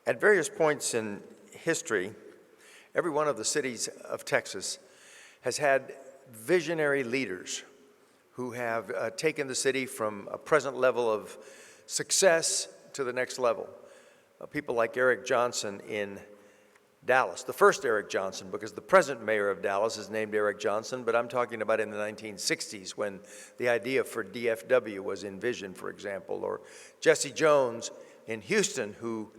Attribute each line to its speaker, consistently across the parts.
Speaker 1: At various points in history, every one of the cities of Texas has had visionary leaders who have taken the city from a present level of success to the next level. People like Eric Johnson in Dallas, the first Eric Johnson, because the present mayor of Dallas is named Eric Johnson, but I'm talking about in the 1960s when the idea for DFW was envisioned, for example, or Jesse Jones in Houston, who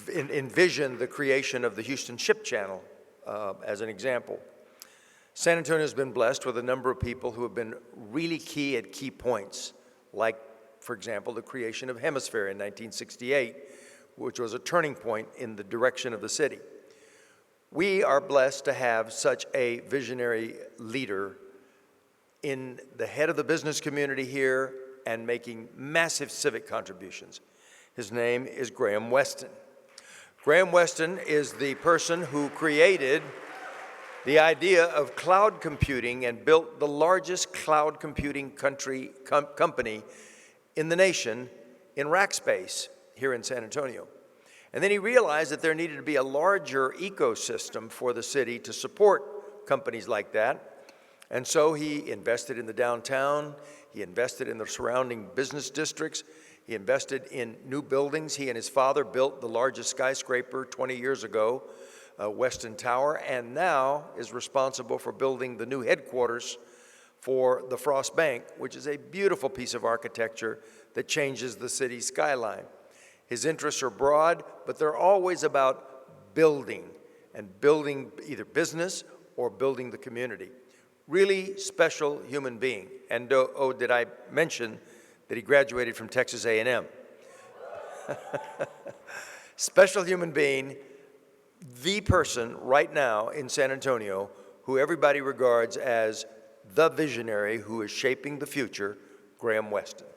Speaker 1: envisioned the creation of the Houston Ship Channel, as an example. San Antonio has been blessed with a number of people who have been really key at key points, like, for example, the creation of Hemisphere in 1968, which was a turning point in the direction of the city. We are blessed to have such a visionary leader in the head of the business community here and making massive civic contributions. His name is Graham Weston. Graham Weston is the person who created the idea of cloud computing and built the largest cloud computing company in the nation in rack space here in San Antonio. And then he realized that there needed to be a larger ecosystem for the city to support companies like that. And so he invested in the downtown, he invested in the surrounding business districts, he invested in new buildings. He and his father built the largest skyscraper 20 years ago, Weston Tower, and now is responsible for building the new headquarters for the Frost Bank, which is a beautiful piece of architecture that changes the city's skyline. His interests are broad, but they're always about building, and building either business or building the community. Really special human being. And did I mention that he graduated from Texas A&M? Special human being, the person right now in San Antonio who everybody regards as the visionary who is shaping the future, Graham Weston.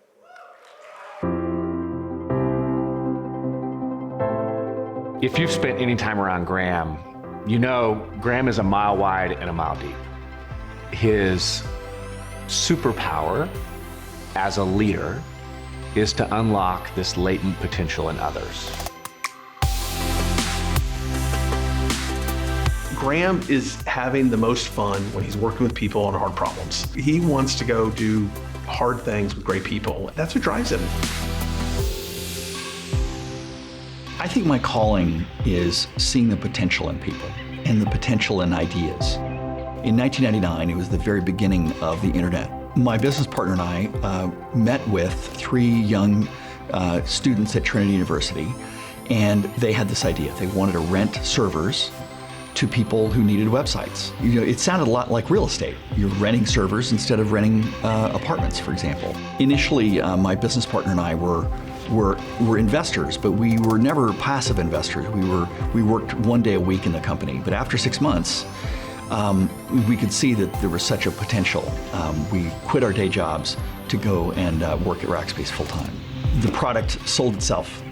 Speaker 2: If you've spent any time around Graham, you know Graham is a mile wide and a mile deep. His superpower as a leader is to unlock this latent potential in others.
Speaker 3: Graham is having the most fun when he's working with people on hard problems. He wants to go do hard things with great people. That's what drives him.
Speaker 4: I think my calling is seeing the potential in people and the potential in ideas. In 1999, it was the very beginning of the internet. My business partner and I met with 3 young students at Trinity University, and they had this idea. They wanted to rent servers to people who needed websites. You know, it sounded a lot like real estate. You're renting servers instead of renting apartments, for example. Initially, my business partner and I were investors, but we were never passive investors. We worked 1 day a week in the company. But after 6 months, we could see that there was such a potential. We quit our day jobs to go and work at Rackspace full time. The product sold itself.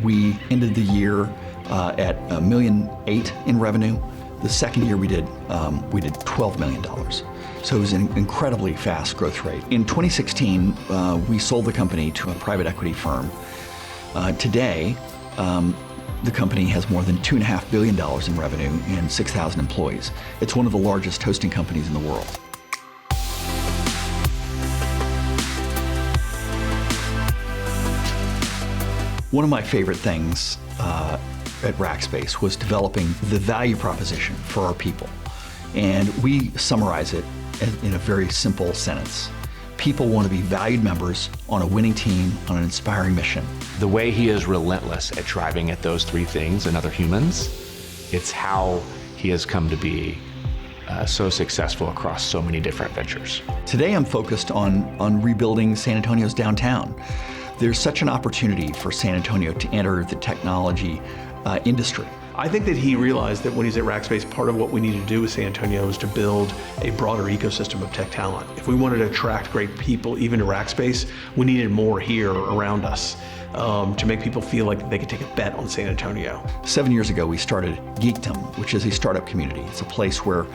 Speaker 4: We ended the year at $1.8 million in revenue. The second year we did $12 million. So it was an incredibly fast growth rate. In 2016, we sold the company to a private equity firm. Today, the company has more than $2.5 billion in revenue and 6,000 employees. It's one of the largest hosting companies in the world. One of my favorite things at Rackspace was developing the value proposition for our people. And we summarize it in a very simple sentence. People want to be valued members on a winning team, on an inspiring mission.
Speaker 2: The way he is relentless at driving at those 3 things in other humans, it's how he has come to be so successful across so many different ventures.
Speaker 4: Today I'm focused on rebuilding San Antonio's downtown. There's such an opportunity for San Antonio to enter the technology industry.
Speaker 3: I think that he realized that when he's at Rackspace, part of what we needed to do with San Antonio was to build a broader ecosystem of tech talent. If we wanted to attract great people even to Rackspace, we needed more here around us to make people feel like they could take a bet on San Antonio.
Speaker 4: 7 years ago, we started Geekdom, which is a startup community. It's a place where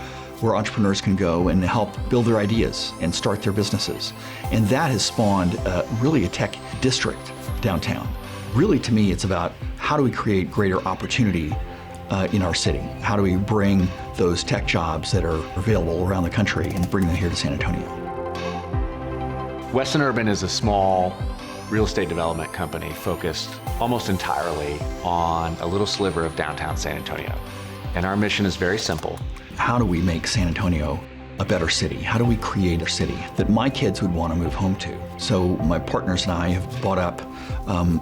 Speaker 4: entrepreneurs can go and help build their ideas and start their businesses. And that has spawned really a tech district downtown. Really, to me, it's about how do we create greater opportunity in our city? How do we bring those tech jobs that are available around the country and bring them here to San Antonio?
Speaker 2: Weston Urban is a small real estate development company focused almost entirely on a little sliver of downtown San Antonio. And our mission is very simple.
Speaker 4: How do we make San Antonio a better city? How do we create a city that my kids would want to move home to? So my partners and I have bought up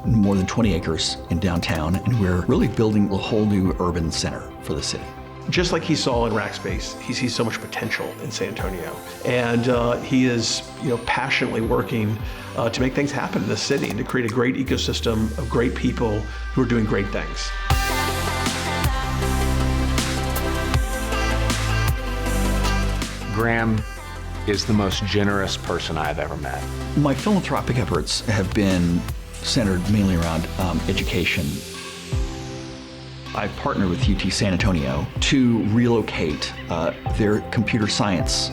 Speaker 4: more than 20 acres in downtown, and we're really building a whole new urban center for the city.
Speaker 3: Just like he saw in Rackspace, he sees so much potential in San Antonio. And he is passionately working to make things happen in the city and to create a great ecosystem of great people who are doing great things.
Speaker 2: Graham is the most generous person I've ever met.
Speaker 4: My philanthropic efforts have been centered mainly around education. I've partnered with UT San Antonio to relocate their computer science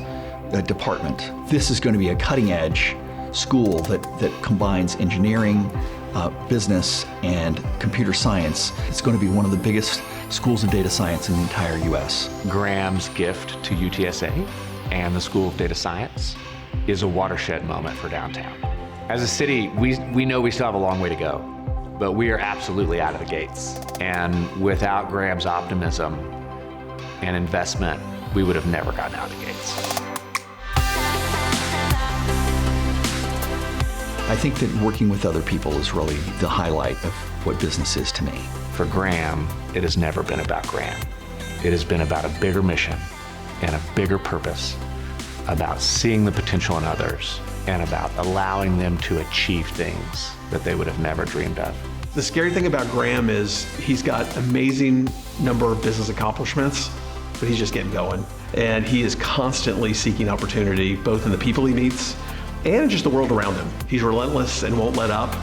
Speaker 4: department. This is going to be a cutting-edge school that combines engineering, business, and computer science. It's going to be one of the biggest schools of data science in the entire U.S.
Speaker 2: Graham's gift to UTSA and the School of Data Science is a watershed moment for downtown. As a city, we know we still have a long way to go, but we are absolutely out of the gates. And without Graham's optimism and investment, we would have never gotten out of the gates.
Speaker 4: I think that working with other people is really the highlight of what business is to me.
Speaker 2: For Graham, it has never been about Graham. It has been about a bigger mission and a bigger purpose, about seeing the potential in others and about allowing them to achieve things that they would have never dreamed of.
Speaker 3: The scary thing about Graham is he's got amazing number of business accomplishments, but he's just getting going. And he is constantly seeking opportunity, both in the people he meets and just the world around him. He's relentless and won't let up.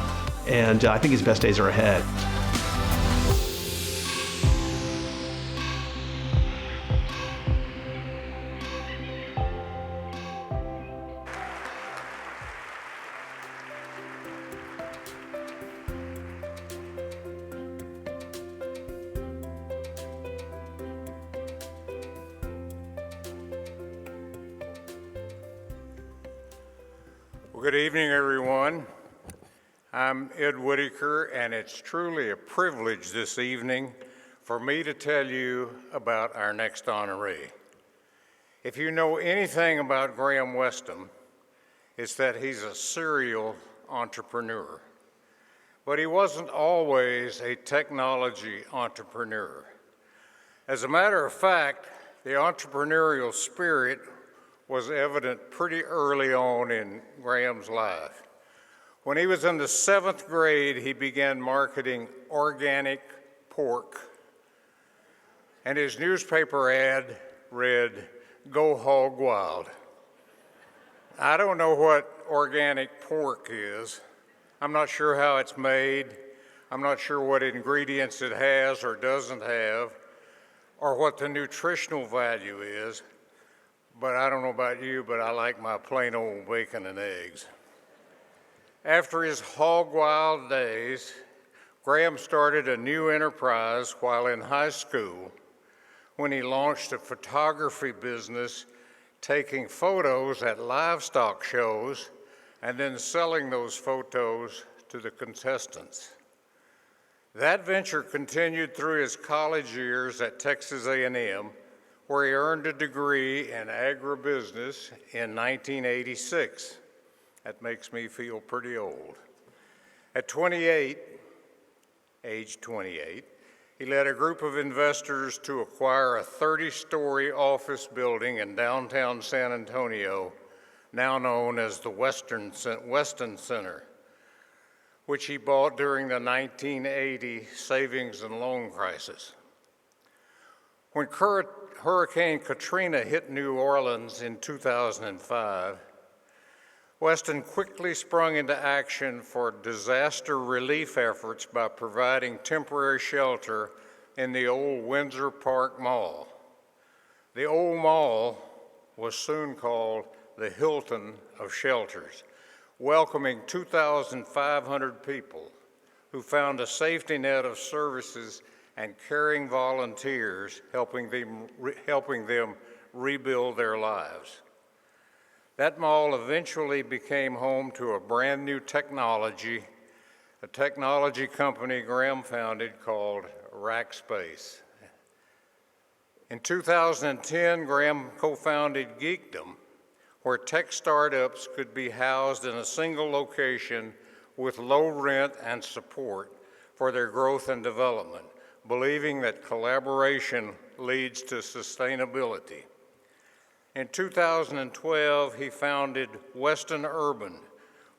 Speaker 3: And I think his best days are ahead.
Speaker 5: Good evening, everyone. I'm Ed Whitaker, and it's truly a privilege this evening for me to tell you about our next honoree. If you know anything about Graham Weston, it's that he's a serial entrepreneur. But he wasn't always a technology entrepreneur. As a matter of fact, the entrepreneurial spirit was evident pretty early on in Graham's life. When he was in the 7th grade, he began marketing organic pork. And his newspaper ad read, "Go hog wild." I don't know what organic pork is. I'm not sure how it's made. I'm not sure what ingredients it has or doesn't have, or what the nutritional value is. But I don't know about you, but I like my plain old bacon and eggs. After his hog wild days, Graham started a new enterprise while in high school when he launched a photography business, taking photos at livestock shows and then selling those photos to the contestants. That venture continued through his college years at Texas A&M, where he earned a degree in agribusiness in 1986. That makes me feel pretty old. At 28, age 28, he led a group of investors to acquire a 30-story office building in downtown San Antonio, now known as the Weston Center, which he bought during the 1980 savings and loan crisis. When Hurricane Katrina hit New Orleans in 2005, Weston quickly sprung into action for disaster relief efforts by providing temporary shelter in the old Windsor Park Mall. The old mall was soon called the Hilton of Shelters, welcoming 2,500 people who found a safety net of services and caring volunteers helping them rebuild their lives. That mall eventually became home to a brand new technology, a technology company Graham founded called Rackspace. In 2010, Graham co-founded Geekdom, where tech startups could be housed in a single location with low rent and support for their growth and development, believing that collaboration leads to sustainability. In 2012, he founded Weston Urban,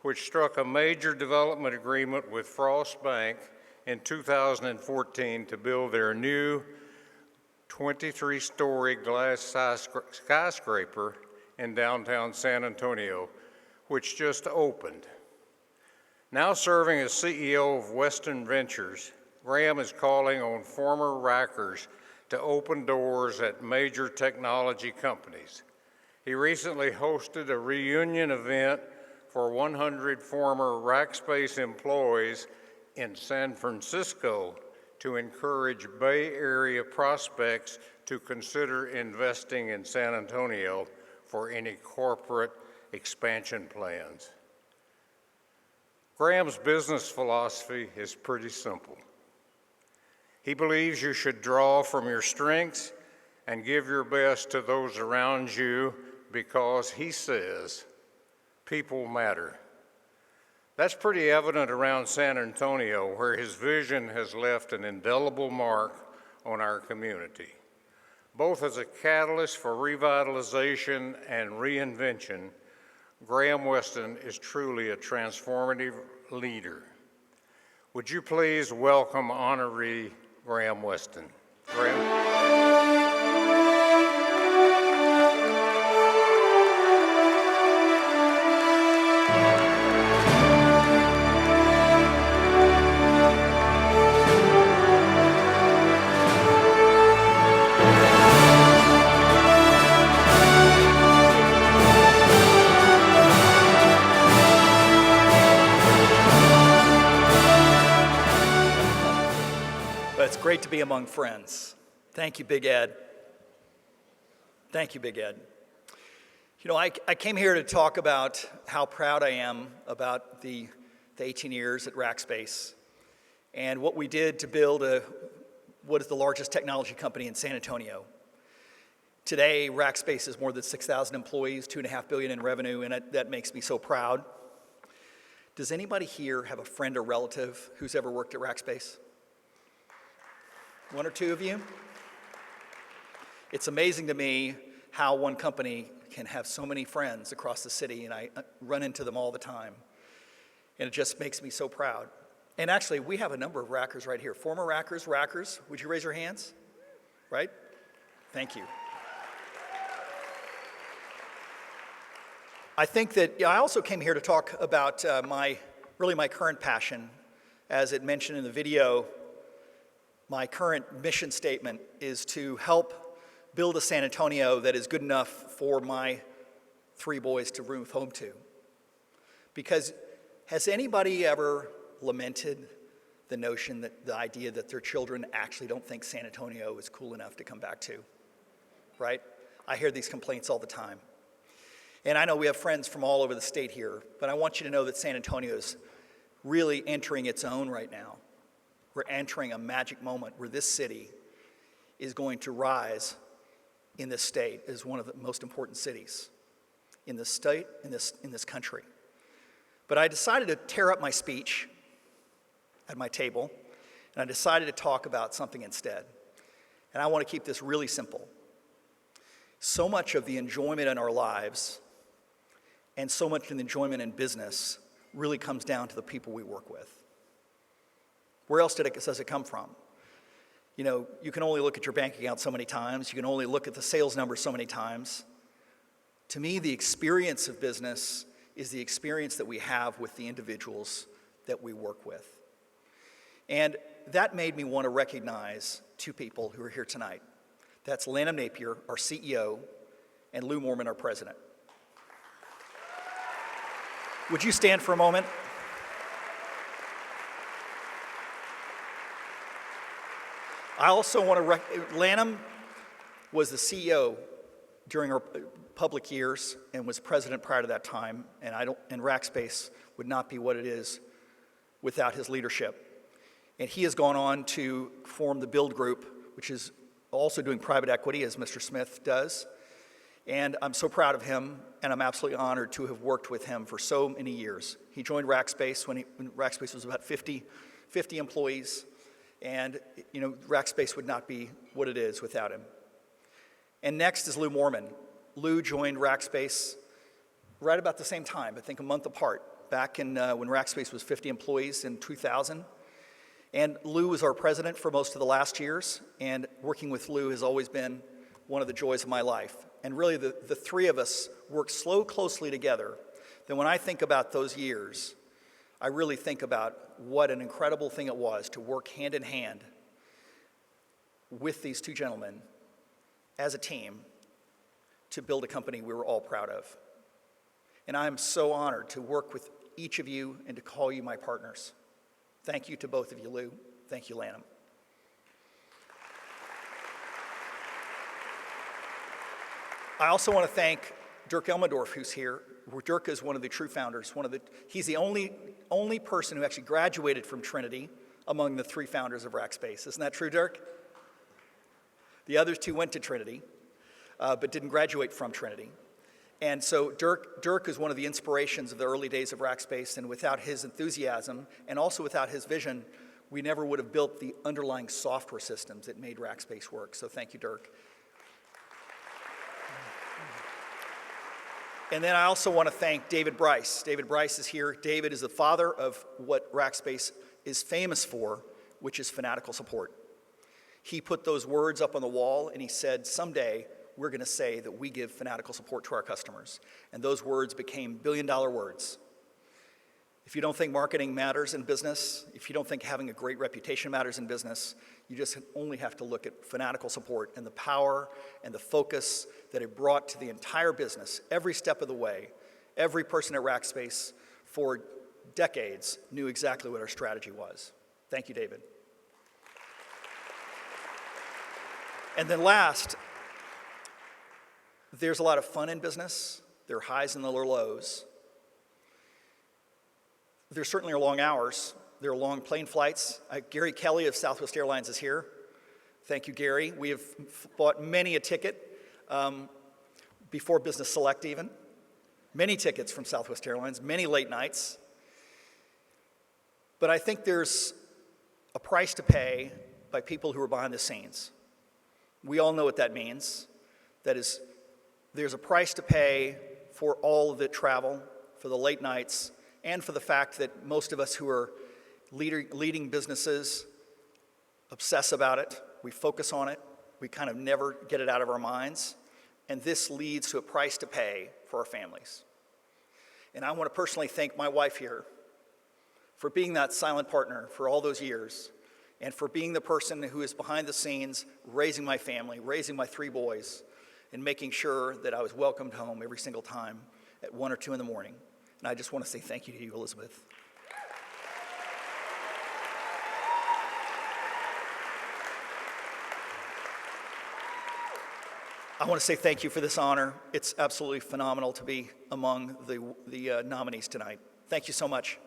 Speaker 5: which struck a major development agreement with Frost Bank in 2014 to build their new 23-story glass skyscraper in downtown San Antonio, which just opened. Now serving as CEO of Weston Ventures, Graham is calling on former Rackers to open doors at major technology companies. He recently hosted a reunion event for 100 former Rackspace employees in San Francisco to encourage Bay Area prospects to consider investing in San Antonio for any corporate expansion plans. Graham's business philosophy is pretty simple. He believes you should draw from your strengths and give your best to those around you because, he says, people matter. That's pretty evident around San Antonio, where his vision has left an indelible mark on our community. Both as a catalyst for revitalization and reinvention, Graham Weston is truly a transformative leader. Would you please welcome honoree Graham Weston. Graham.
Speaker 6: It's great to be among friends. Thank you, Big Ed. Thank you, Big Ed. You know, I came here to talk about how proud I am about the 18 years at Rackspace and what we did to build what is the largest technology company in San Antonio. Today, Rackspace is more than 6,000 employees, $2.5 billion in revenue, and that makes me so proud. Does anybody here have a friend or relative who's ever worked at Rackspace? One or two of you? It's amazing to me how one company can have so many friends across the city, and I run into them all the time. And it just makes me so proud. And actually, we have a number of Rackers right here. Former Rackers, would you raise your hands? Right? Thank you. I think that I also came here to talk about my current passion. As it mentioned in the video, my current mission statement is to help build a San Antonio that is good enough for my 3 boys to move home to. Because has anybody ever lamented the notion that the idea that their children actually don't think San Antonio is cool enough to come back to, right? I hear these complaints all the time. And I know we have friends from all over the state here, but I want you to know that San Antonio is really entering its own right now. We're entering a magic moment where this city is going to rise in this state as one of the most important cities in this state, in this country. But I decided to tear up my speech at my table, and I decided to talk about something instead. And I want to keep this really simple. So much of the enjoyment in our lives and so much of the enjoyment in business really comes down to the people we work with. Where else does it come from? You know, you can only look at your bank account so many times. You can only look at the sales numbers so many times. To me, the experience of business is the experience that we have with the individuals that we work with. And that made me want to recognize 2 people who are here tonight. That's Lanham Napier, our CEO, and Lou Mormon, our president. Would you stand for a moment? I also want to Lanham was the CEO during our public years and was president prior to that time, and Rackspace would not be what it is without his leadership. And he has gone on to form the Build Group, which is also doing private equity, as Mr. Smith does. And I'm so proud of him, and I'm absolutely honored to have worked with him for so many years. He joined Rackspace when Rackspace was about 50 employees, and Rackspace would not be what it is without him. And next is Lou Mormon. Lou joined Rackspace right about the same time, I think a month apart, back in when Rackspace was 50 employees in 2000. And Lou was our president for most of the last years, and working with Lou has always been one of the joys of my life. And really, the three of us worked so closely together that when I think about those years, I really think about what an incredible thing it was to work hand in hand with these two gentlemen as a team to build a company we were all proud of. And I'm so honored to work with each of you and to call you my partners. Thank you to both of you, Lou. Thank you, Lanham. I also want to thank Dirk Elmendorf, who's here. Dirk is one of the true founders. He's the only person who actually graduated from Trinity among the three founders of Rackspace. Isn't that true, Dirk? The other two went to Trinity, but didn't graduate from Trinity. And so Dirk is one of the inspirations of the early days of Rackspace, and without his enthusiasm and also without his vision, we never would have built the underlying software systems that made Rackspace work. So thank you, Dirk. And then I also want to thank David Bryce. David Bryce is here. David is the father of what Rackspace is famous for, which is fanatical support. He put those words up on the wall and he said, someday we're going to say that we give fanatical support to our customers. And those words became billion-dollar words. If you don't think marketing matters in business, if you don't think having a great reputation matters in business, you just only have to look at fanatical support and the power and the focus that it brought to the entire business, every step of the way. Every person at Rackspace for decades knew exactly what our strategy was. Thank you, David. And then last, there's a lot of fun in business. There are highs and there are lows. There certainly are long hours. There are long plane flights. Gary Kelly of Southwest Airlines is here. Thank you, Gary. We have bought many a ticket before Business Select even. Many tickets from Southwest Airlines, many late nights. But I think there's a price to pay by people who are behind the scenes. We all know what that means. That is, there's a price to pay for all of the travel, for the late nights, and for the fact that most of us who are leading businesses obsess about it. We focus on it. We kind of never get it out of our minds. And this leads to a price to pay for our families. And I want to personally thank my wife here for being that silent partner for all those years, and for being the person who is behind the scenes, raising my family, raising my three boys, and making sure that I was welcomed home every single time at 1 or 2 in the morning. And I just want to say thank you to you, Elizabeth. I want to say thank you for this honor. It's absolutely phenomenal to be among the nominees tonight. Thank you so much.